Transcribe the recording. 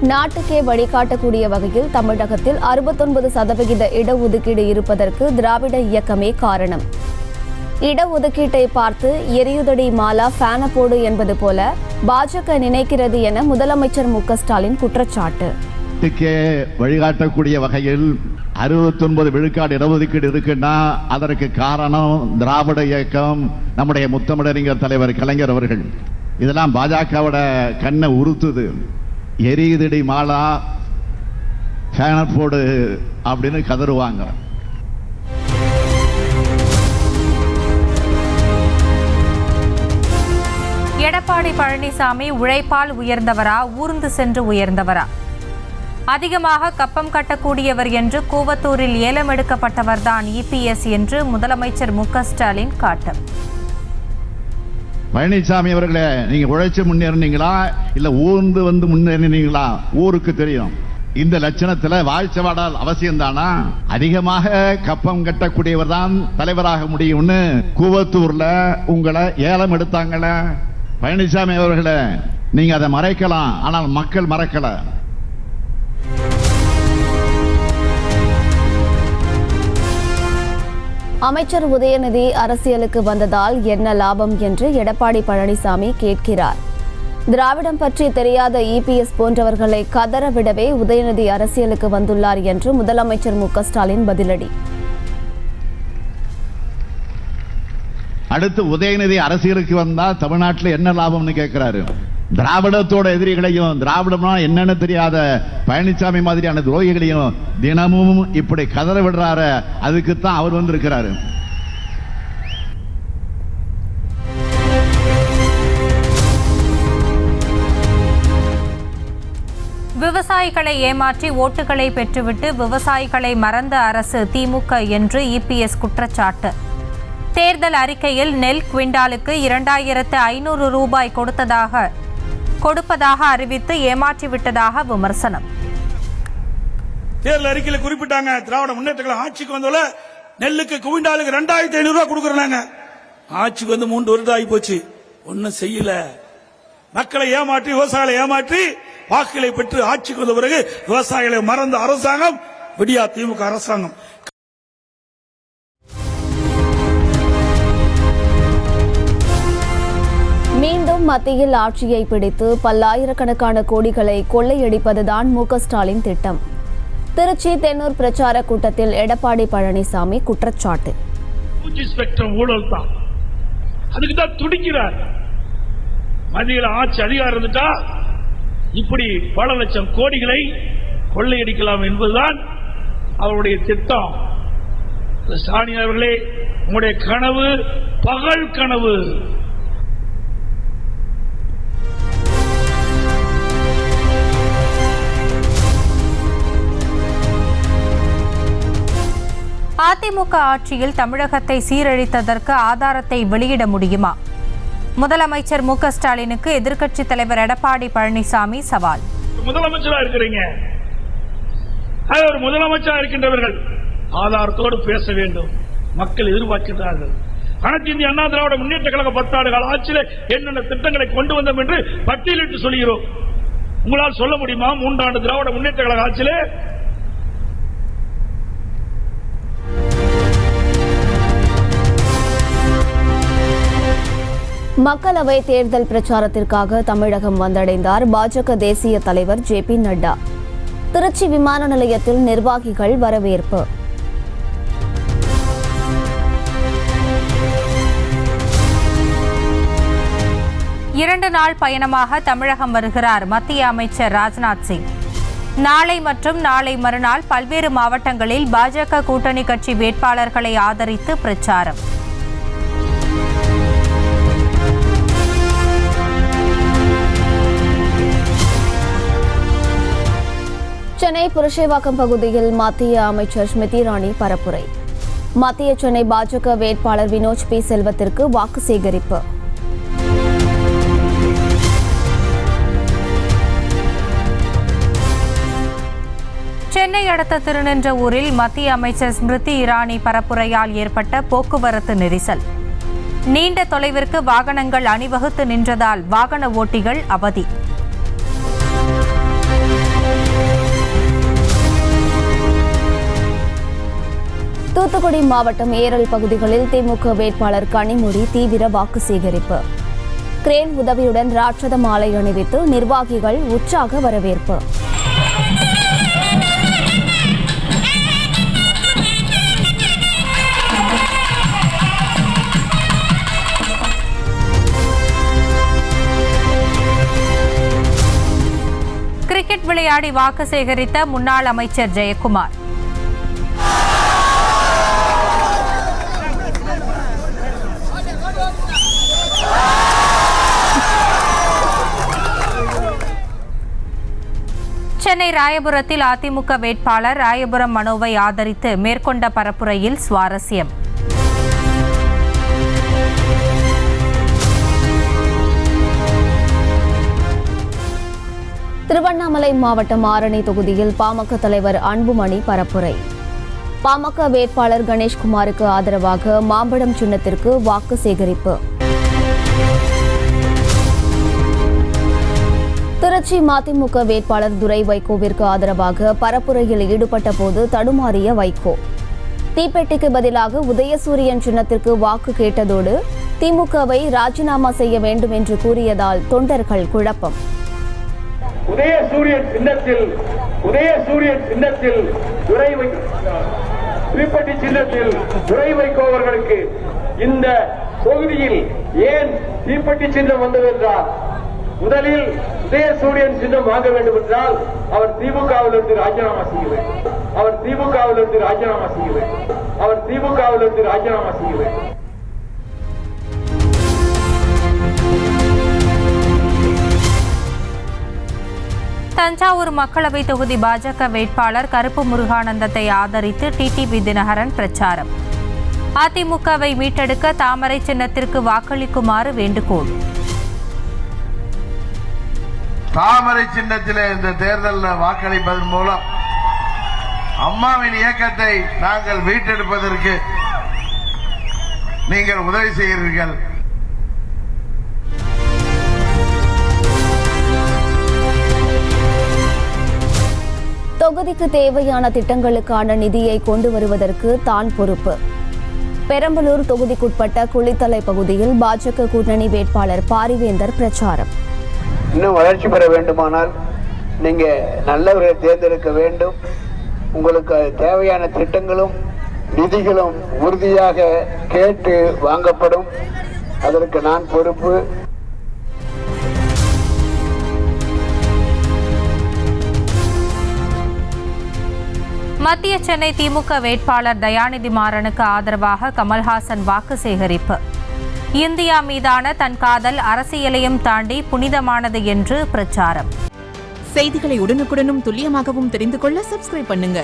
நாட்டுக்கே வழிகாட்டக்கூடிய வகையில் தமிழகத்தில் 69% இடஒதுக்கீடு இருப்பதற்கு திராவிட இயக்கமே காரணம். இடஒதுக்கீட்டை பார்த்து எரியுதடி மாலா ஃபேன போடு என்பது போல பாஜக நினைக்கிறது என முதலமைச்சர் மு.க.ஸ்டாலின் குற்றச்சாட்டு. நாட்டுக்கே வழிகாட்டக்கூடிய வகையில் 69 விழுக்காடு இடஒதுக்கீடு இருக்குன்னா அதற்கு காரணம் திராவிட இயக்கம், நம்முடைய முத்தமிழறிஞர் தலைவர் கலைஞர் அவர்கள். இதெல்லாம் பாஜகவோட கண்ணை உறுத்துது. எரியுதடி மாலா ஃபேன போடு அப்படின்னு கதறுவாங்க. எடப்பாடி பழனிசாமி உழைப்பால் உயர்ந்தவரா, ஊர்ந்து சென்று உயர்ந்தவரா? அதிகமாக கப்பம் கட்டக்கூடியவர் என்று கூவத்தூரில் ஏலம் எடுக்கப்பட்டவர்தான் இபிஎஸ் என்று முதலமைச்சர் மு.க.ஸ்டாலின் காட்டம். பழனிசாமி அவர்களே, நீங்க உழைச்சு முன்னேறினீங்களா இல்ல ஊர்ந்து வந்து முன்னேறினீங்களா? ஊருக்கு தெரியும். இந்த லட்சணத்துல வாழ்ச்சவாடால் அவசியம் தானா? அதிகமாக கப்பம் கட்டக்கூடியவர் தான் தலைவராக முடியும்னு கூவத்தூர்ல உங்களை ஏலம் எடுத்தாங்கள. பழனிசாமி அவர்களே, நீங்க அதை மறைக்கலாம், ஆனால் மக்கள் மறக்கல. அமைச்சர் உதயநிதி அரசியலுக்கு வந்ததால் என்ன லாபம் என்று எடப்பாடி பழனிசாமி கேட்கிறார். திராவிடம் பற்றி தெரியாத இபிஎஸ் போன்றவர்களை கதறவிடவே உதயநிதி அரசியலுக்கு வந்துள்ளார் என்று முதலமைச்சர் மு.க.ஸ்டாலின் பதிலடி. அடுத்து உதயநிதி அரசியலுக்கு வந்தா தமிழ்நாட்டில் என்ன லாபம்னு கேட்கிறாரு. திராவிடத்தோட எதிரிகளையும், திராவிடம்னா என்னன்னு தெரியாத பழனிசாமி மாதிரியான துரோகிகளையும் தினமும் இப்படி கதற விடுறாரு. அதுக்குத்தான் அவர் வந்திருக்கிறாரு. விவசாயிகளை ஏமாற்றி ஓட்டுகளை பெற்றுவிட்டு விவசாயிகளை மறந்த அரசு திமுக என்று இபிஎஸ் குற்றச்சாட்டு. தேர்தல் அறிக்கையில் நெல் குவிண்டாலுக்கு 2500 ரூபாய் கொடுப்பதாக அறிவித்து ஏமாற்றிவிட்டதாக விமர்சனம். தேர்தல் அறிக்கையில் குறிப்பிட்டாங்க, திராவிட முன்னேற்ற கழகம் ஆட்சிக்கு வந்தோல நெல்லுக்கு குவிண்டாலுக்கு 2500 ரூபாய் கொடுக்கறாங்க. ஆட்சிக்கு வந்து 3 வருடம் ஆகி போச்சு, ஒன்னும் செய்யல. மக்களை ஏமாற்றி, விவசாயிகளை ஏமாற்றி வாக்குகளை பெற்று ஆட்சிக்கு வந்த பிறகு விவசாயிகளை மறந்த அரசாங்கம் விடியா திமுக அரசாங்கம். மீண்டும் மத்தியில் ஆட்சியை பிடித்து பல்லாயிரக்கணக்கான கோடிகளை கொள்ளையடிப்பதுதான் மு.க.ஸ்டாலின் திட்டம். திருச்சி தென்னூர் பிரச்சார கூட்டத்தில் எடப்பாடி பழனிசாமி குற்றச்சாட்டு. ஊழல் தான், அதுக்கு தான் துடிக்கிறார். மத்தியில் ஆட்சி அதிகாரம் இருந்துட்டா இப்படி பல லட்சம் கோடிகளை கொள்ளையடிக்கலாம் என்பதுதான் அவருடைய திட்டம். ஸ்டாலின் அவர்களே, உங்களுடைய கனவு பகல் கனவு. அதிமுக ஆட்சியில் தமிழகத்தை சீரழித்ததற்கு ஆதாரத்தை வெளியிட முடியுமா? முதலமைச்சர் மு.க.ஸ்டாலினுக்கு எதிர்க்கட்சித் தலைவர் எடப்பாடி பழனிசாமி சவால். முதலமைச்சரா இருக்கிறீங்க, ஒரு முதலமைச்சரா இருக்கின்றவர்கள் ஆதாரத்தோடு பேச வேண்டும். மக்கள் எதிர்பார்க்கிறார்கள். அனைத்து இந்திய அண்ணா திராவிட முன்னேற்ற கழக 10 ஆண்டு கால ஆட்சியில் என்னென்ன திட்டங்களை கொண்டு வந்தோம் என்று பட்டியலிட்டு சொல்கிறோம். உங்களால் சொல்ல முடியுமா? 3 ஆண்டு திராவிட முன்னேற்ற கழக ஆட்சியிலே மக்களவை தேர்தல் பிரச்சாரத்திற்காக தமிழகம் வந்தடைந்தார் பாஜக தேசிய தலைவர் ஜே.பி. நட்டா. திருச்சி விமான நிலையத்தில் நிர்வாகிகள் வரவேற்பு. இரண்டு நாள் பயணமாக தமிழகம் வருகிறார் மத்திய அமைச்சர் ராஜ்நாத் சிங். நாளை மற்றும் நாளை மறுநாள் பல்வேறு மாவட்டங்களில் பாஜக கூட்டணி கட்சி வேட்பாளர்களை ஆதரித்து பிரச்சாரம். சென்னை புரஷைவாக்கம் பகுதியில் மத்திய அமைச்சர் ஸ்மிருதி இரானி பரப்புரை. மத்திய சென்னை பாஜக வேட்பாளர் வினோஜ் பி. செல்வத்திற்கு வாக்கு சேகரிப்பு. சென்னை அடுத்த திருநின்றவூரில் மத்திய அமைச்சர் ஸ்மிருதி இரானி பரப்புரையால் ஏற்பட்ட போக்குவரத்து நெரிசல். நீண்ட தொலைவிற்கு வாகனங்கள் அணிவகுத்து நின்றதால் வாகன ஓட்டிகள் அவதி. தூத்துக்குடி மாவட்டம் ஏரல் பகுதிகளில் திமுக வேட்பாளர் கனிமொழி தீவிர வாக்கு சேகரிப்பு. கிரேன் உதவியுடன் ராட்சத மாலை அணிவித்து நிர்வாகிகள் உற்சாக வரவேற்பு. கிரிக்கெட் விளையாடி வாக்கு சேகரித்த முன்னாள் அமைச்சர் ஜெயக்குமார். சென்னை ராயபுரத்தில் அதிமுக வேட்பாளர் ராயபுரம் மனோவை ஆதரித்து மேற்கொண்ட பரப்புரையில் சுவாரஸ்யம். திருவண்ணாமலை மாவட்டம் ஆரணி தொகுதியில் பாமக தலைவர் அன்புமணி பரப்புரை. பாமக வேட்பாளர் கணேஷ்குமாருக்கு ஆதரவாக மாம்பழம் சின்னத்திற்கு வாக்கு சேகரிப்பு. திருச்சி மதிமுக வேட்பாளர் துரை வைகோவிற்கு ஆதரவாக பரப்புரையில் ஈடுபட்ட போது தடுமாறிய வைகோ. தீப்பெட்டிக்கு பதிலாக உதயசூரியன் சின்னத்திற்கு வாக்கு கேட்டதோடு திமுகவை ராஜினாமா செய்ய வேண்டும் என்று கூறியதால் தொண்டர்கள் குழப்பம். உதயசூரியன் சின்னத்தில் தீப்பெட்டி சின்னத்தில் துரை வைகோ அவர்களுக்கு இந்த தொகுதியில் ஏன் தீப்பெட்டி சின்னம் வந்தது என்றால், முதலில் உதயசூரியன் சின்னம் வாங்க வேண்டும் என்றால் அவர் திமுகவிலிருந்து ராஜினாமா செய்ய வேண்டும். தஞ்சாவூர் மக்களவை தொகுதி பாஜக வேட்பாளர் கருப்பு முருகானந்தத்தை ஆதரித்து டிடிவி தினகரன் பிரச்சாரம். அதிமுகவை மீட்டெடுக்க தாமரை சின்னத்திற்கு வாக்களிக்குமாறு வேண்டுகோள். தாமரை சின்னத்திலே இந்த தேர்தலில் வாக்களிப்பதன் மூலம் அம்மாவின் இயக்கத்தை நாங்கள் மீட்டெடுப்பதற்கு நீங்கள் உதவி செய்கிறீர்கள். தொகுதிக்கு தேவையான திட்டங்களுக்கான நிதியை கொண்டு வருவதற்கு தான் பொறுப்பு. பெரம்பலூர் தொகுதிக்குட்பட்ட குளித்தலை பகுதியில் பாஜக கூட்டணி வேட்பாளர் பாரிவேந்தர் பிரச்சாரம். இன்னும் வளர்ச்சி பெற வேண்டுமானால் நீங்க நல்லவர்களை தேர்ந்தெடுக்க வேண்டும். உங்களுக்கு தேவையான திட்டங்களும் நிதிகளும் உறுதியாக கேட்டு வாங்கப்படும். அதற்கு நான் பொறுப்பு. மத்திய சென்னை திமுக வேட்பாளர் தயாநிதி மாறனுக்கு ஆதரவாக கமல்ஹாசன் வாக்கு சேகரிப்பு. இந்தியா மீதான தன் காதல் அரசியலையும் தாண்டி புனிதமானது என்று பிரச்சாரம். செய்திகளை உடனுக்குடனும் துல்லியமாகவும் தெரிந்து கொள்ள சப்ஸ்கிரைப் பண்ணுங்க.